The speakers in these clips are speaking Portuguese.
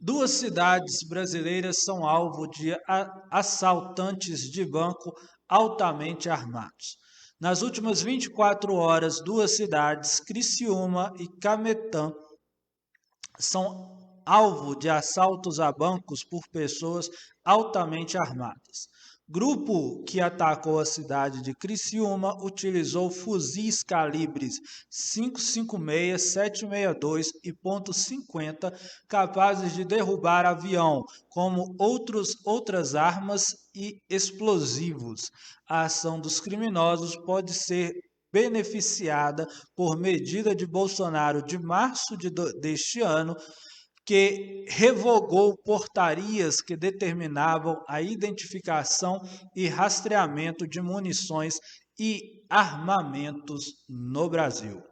Duas cidades brasileiras são alvo de assaltantes de banco altamente armados. Nas últimas 24 horas, duas cidades, Criciúma e Cametã, são alvo de assaltos a bancos por pessoas altamente armadas. Grupo que atacou a cidade de Criciúma utilizou fuzis calibres 5,56, 7,62 e .50 capazes de derrubar avião, como outras armas e explosivos. A ação dos criminosos pode ser beneficiada por medida de Bolsonaro de março deste ano, que revogou portarias que determinavam a identificação e rastreamento de munições e armamentos no Brasil.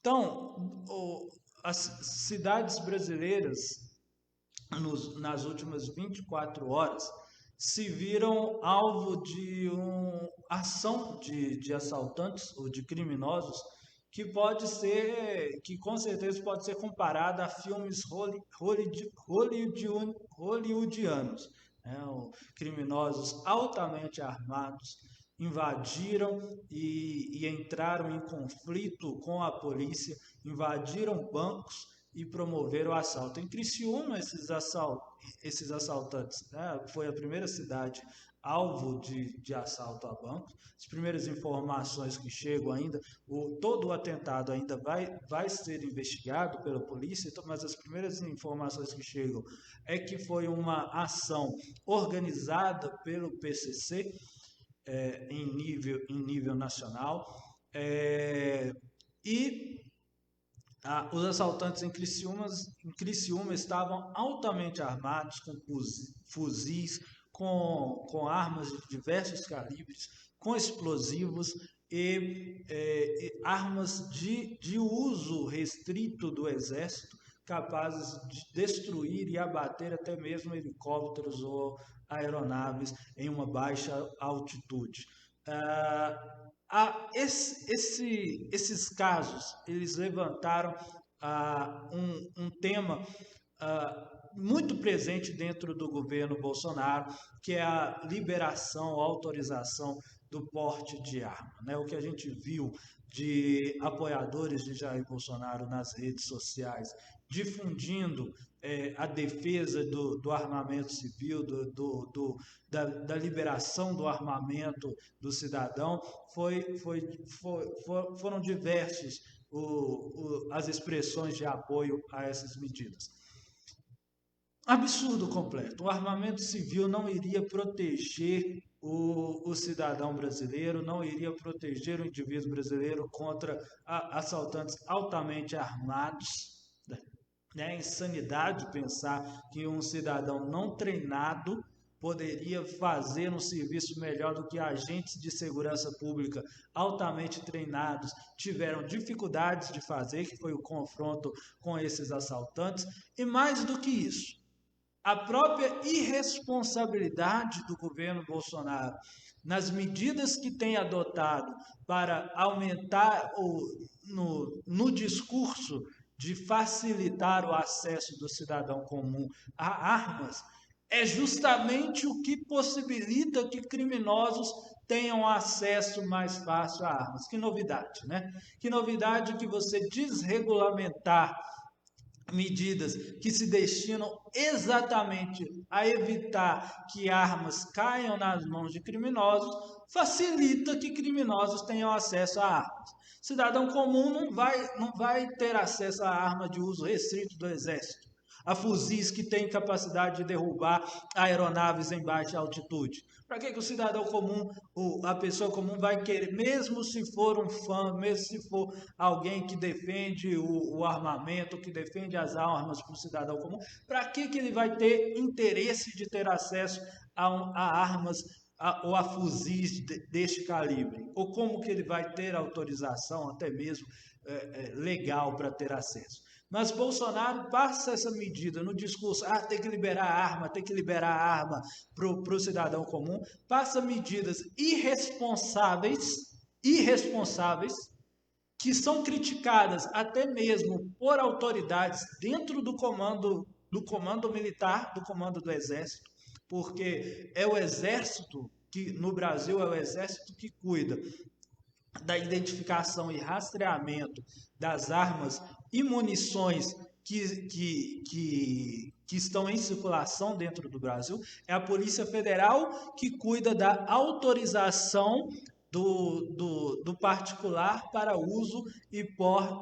Então, as cidades brasileiras, nas últimas 24 horas, se viram alvo de uma ação de assaltantes ou de criminosos que com certeza pode ser comparada a filmes hollywoodianos, né? Criminosos altamente armados invadiram e entraram em conflito com a polícia, invadiram bancos e promoveram o assalto. Em Criciúma, esses assaltantes, né, foi a primeira cidade alvo de assalto a banco. As primeiras informações que chegam ainda, todo o atentado ainda vai ser investigado pela polícia, mas as primeiras informações que chegam é que foi uma ação organizada pelo PCC, em nível nacional, e os assaltantes em Criciúma estavam altamente armados, com fuzis, com armas de diversos calibres, com explosivos e armas de uso restrito do Exército, capazes de destruir e abater até mesmo helicópteros ou aeronaves em uma baixa altitude. Esses casos, eles levantaram um tema muito presente dentro do governo Bolsonaro, que é a liberação, a autorização do porte de arma, né? O que a gente viu de apoiadores de Jair Bolsonaro nas redes sociais, difundindo a defesa do armamento civil, da liberação do armamento do cidadão, foram diversos as expressões de apoio a essas medidas. Absurdo completo. O armamento civil não iria proteger o cidadão brasileiro, não iria proteger o indivíduo brasileiro contra assaltantes altamente armados. É insanidade pensar que um cidadão não treinado poderia fazer um serviço melhor do que agentes de segurança pública altamente treinados tiveram dificuldades de fazer, que foi o confronto com esses assaltantes. E mais do que isso, a própria irresponsabilidade do governo Bolsonaro nas medidas que tem adotado para aumentar no discurso de facilitar o acesso do cidadão comum a armas, é justamente o que possibilita que criminosos tenham acesso mais fácil a armas. Que novidade, né? Que novidade que você desregulamentar medidas que se destinam exatamente a evitar que armas caiam nas mãos de criminosos, facilita que criminosos tenham acesso a armas. Cidadão comum não vai ter acesso a arma de uso restrito do Exército, a fuzis que têm capacidade de derrubar aeronaves em baixa altitude. Para que o cidadão comum, a pessoa comum vai querer, mesmo se for um fã, mesmo se for alguém que defende o armamento, que defende as armas para o cidadão comum, para que ele vai ter interesse de ter acesso a armas ou a fuzis deste calibre? Ou como que ele vai ter autorização, até mesmo legal, para ter acesso? Mas Bolsonaro passa essa medida no discurso, tem que liberar a arma, tem que liberar a arma para o cidadão comum, passa medidas irresponsáveis, que são criticadas até mesmo por autoridades dentro do comando militar, do comando do exército, porque é o exército que no Brasil é o exército que cuida da identificação e rastreamento das armas e munições que estão em circulação dentro do Brasil, é a Polícia Federal que cuida da autorização do particular para uso e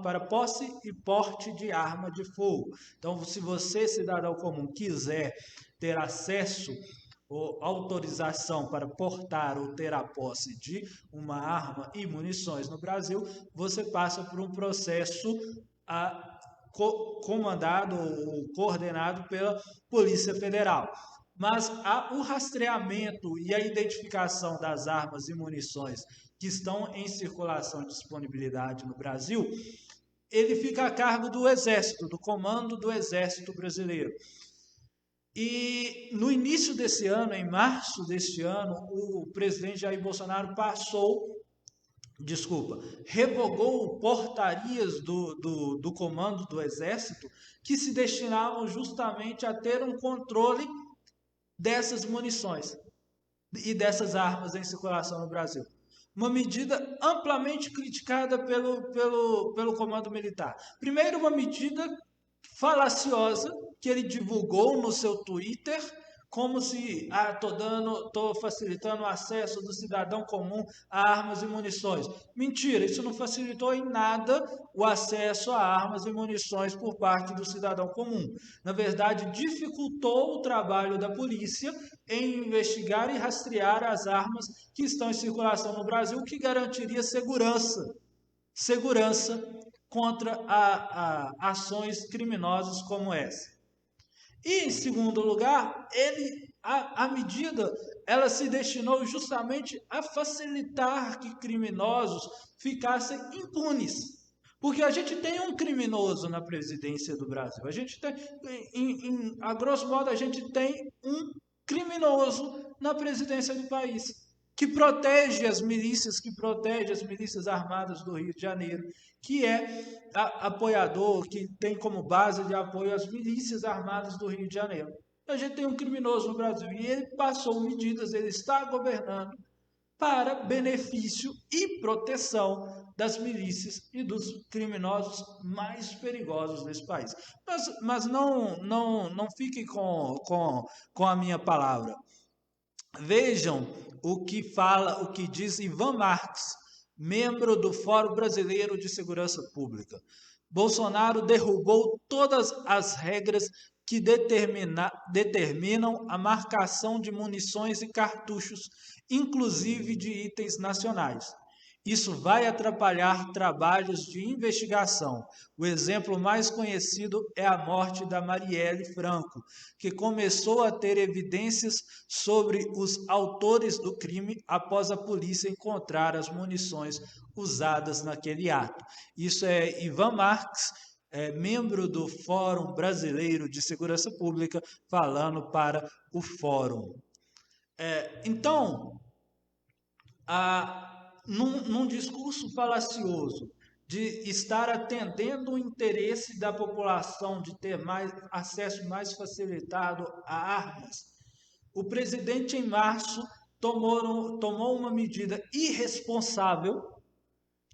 para posse e porte de arma de fogo. Então, se você, cidadão comum, quiser ter acesso ou autorização para portar ou ter a posse de uma arma e munições no Brasil, você passa por um processo comandado ou coordenado pela Polícia Federal. Mas o rastreamento e a identificação das armas e munições que estão em circulação e disponibilidade no Brasil, ele fica a cargo do Exército, do Comando do Exército Brasileiro. E no início desse ano, em março deste ano, o presidente Jair Bolsonaro revogou portarias do comando do Exército que se destinavam justamente a ter um controle dessas munições e dessas armas em circulação no Brasil. Uma medida amplamente criticada pelo comando militar. Primeiro, uma medida falaciosa que ele divulgou no seu Twitter, como se estou facilitando o acesso do cidadão comum a armas e munições. Mentira, isso não facilitou em nada o acesso a armas e munições por parte do cidadão comum. Na verdade, dificultou o trabalho da polícia em investigar e rastrear as armas que estão em circulação no Brasil, que garantiria segurança contra ações criminosas como essa. E, em segundo lugar, a medida ela se destinou justamente a facilitar que criminosos ficassem impunes. Porque a gente tem um criminoso na presidência do Brasil. A gente tem, a grosso modo, a gente tem um criminoso na presidência do país, que protege as milícias armadas do Rio de Janeiro, que é apoiador, que tem como base de apoio as milícias armadas do Rio de Janeiro. A gente tem um criminoso no Brasil e ele passou medidas, ele está governando para benefício e proteção das milícias e dos criminosos mais perigosos desse país. Mas não fiquem com a minha palavra. Vejam o que diz Ivan Marques, membro do Fórum Brasileiro de Segurança Pública. Bolsonaro derrubou todas as regras que determinam a marcação de munições e cartuchos, inclusive de itens nacionais. Isso vai atrapalhar trabalhos de investigação. O exemplo mais conhecido é a morte da Marielle Franco, que começou a ter evidências sobre os autores do crime após a polícia encontrar as munições usadas naquele ato. Isso é Ivan Marques, membro do Fórum Brasileiro de Segurança Pública, falando para o Fórum. Então, num discurso falacioso de estar atendendo o interesse da população de ter acesso mais facilitado a armas, o presidente, em março, tomou uma medida irresponsável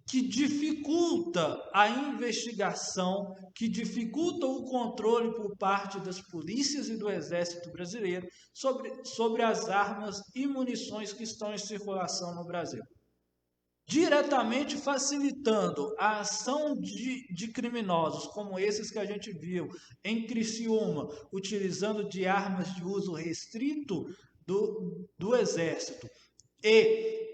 que dificulta a investigação, que dificulta o controle por parte das polícias e do Exército Brasileiro sobre as armas e munições que estão em circulação no Brasil, diretamente facilitando a ação de criminosos como esses que a gente viu em Criciúma, utilizando de armas de uso restrito do Exército, e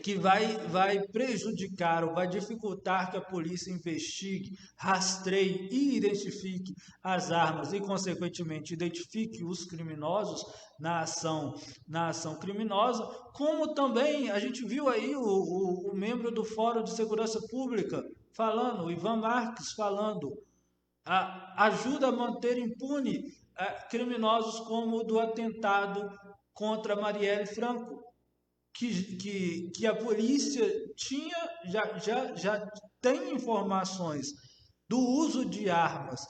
que vai prejudicar ou vai dificultar que a polícia investigue, rastreie e identifique as armas e, consequentemente, identifique os criminosos na ação criminosa, como também a gente viu aí o membro do Fórum de Segurança Pública falando, o Ivan Marques falando, ajuda a manter impune criminosos como o do atentado contra Marielle Franco, que a polícia já tem informações do uso de armas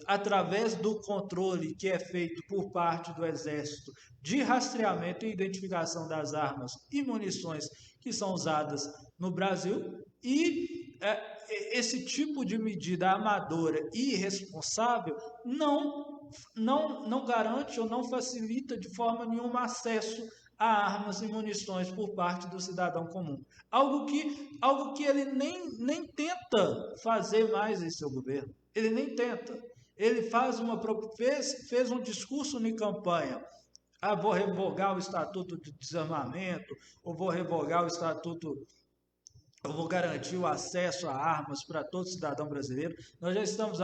através do controle que é feito por parte do Exército de rastreamento e identificação das armas e munições que são usadas no Brasil, e esse tipo de medida amadora e irresponsável não garante ou não facilita de forma nenhuma acesso a armas e munições por parte do cidadão comum. Algo que ele nem tenta fazer mais em seu governo. Ele nem tenta. Ele fez um discurso em campanha. Vou revogar o Estatuto de Desarmamento, ou vou revogar o Estatuto, eu vou garantir o acesso a armas para todo cidadão brasileiro. Nós já estamos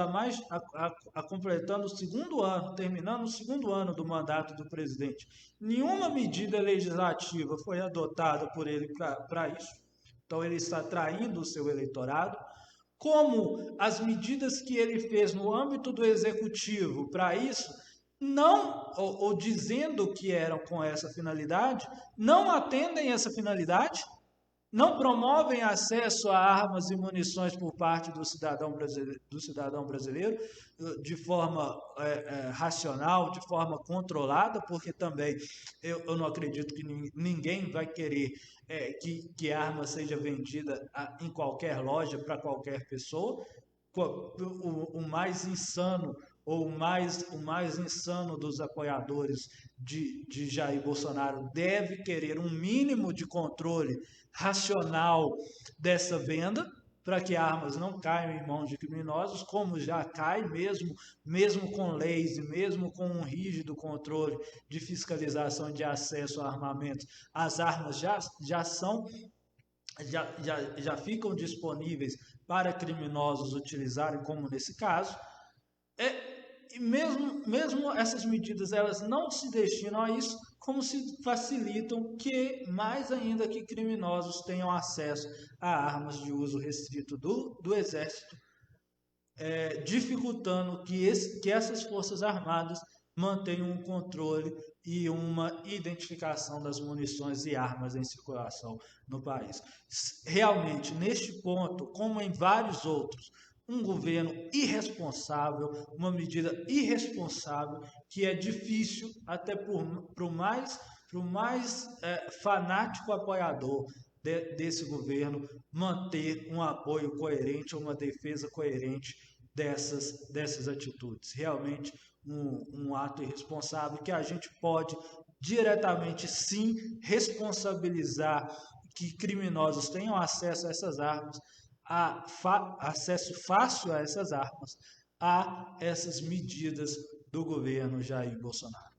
completando o segundo ano, terminando o segundo ano do mandato do presidente. Nenhuma medida legislativa foi adotada por ele para isso. Então ele está traindo o seu eleitorado. Como as medidas que ele fez no âmbito do executivo para isso, ou dizendo que eram com essa finalidade, não atendem essa finalidade, não promovem acesso a armas e munições por parte do cidadão brasileiro de forma racional, de forma controlada, porque também eu não acredito que ninguém vai querer que arma seja vendida em qualquer loja para qualquer pessoa. O mais insano ou o mais insano dos apoiadores de Jair Bolsonaro deve querer um mínimo de controle racional dessa venda, para que armas não caiam em mãos de criminosos, como já cai mesmo com leis e mesmo com um rígido controle de fiscalização de acesso a armamentos. As armas já ficam disponíveis para criminosos utilizarem, como nesse caso. E mesmo essas medidas, elas não se destinam a isso, como se facilitam que mais ainda que criminosos tenham acesso a armas de uso restrito do Exército, dificultando que essas forças armadas mantenham um controle e uma identificação das munições e armas em circulação no país. Realmente, neste ponto, como em vários outros, um governo irresponsável, uma medida irresponsável, que é difícil até para o mais fanático apoiador desse governo manter um apoio coerente, uma defesa coerente dessas atitudes. Realmente um ato irresponsável que a gente pode diretamente, sim, responsabilizar que criminosos tenham acesso a essas armas, acesso fácil a essas armas, a essas medidas do governo Jair Bolsonaro.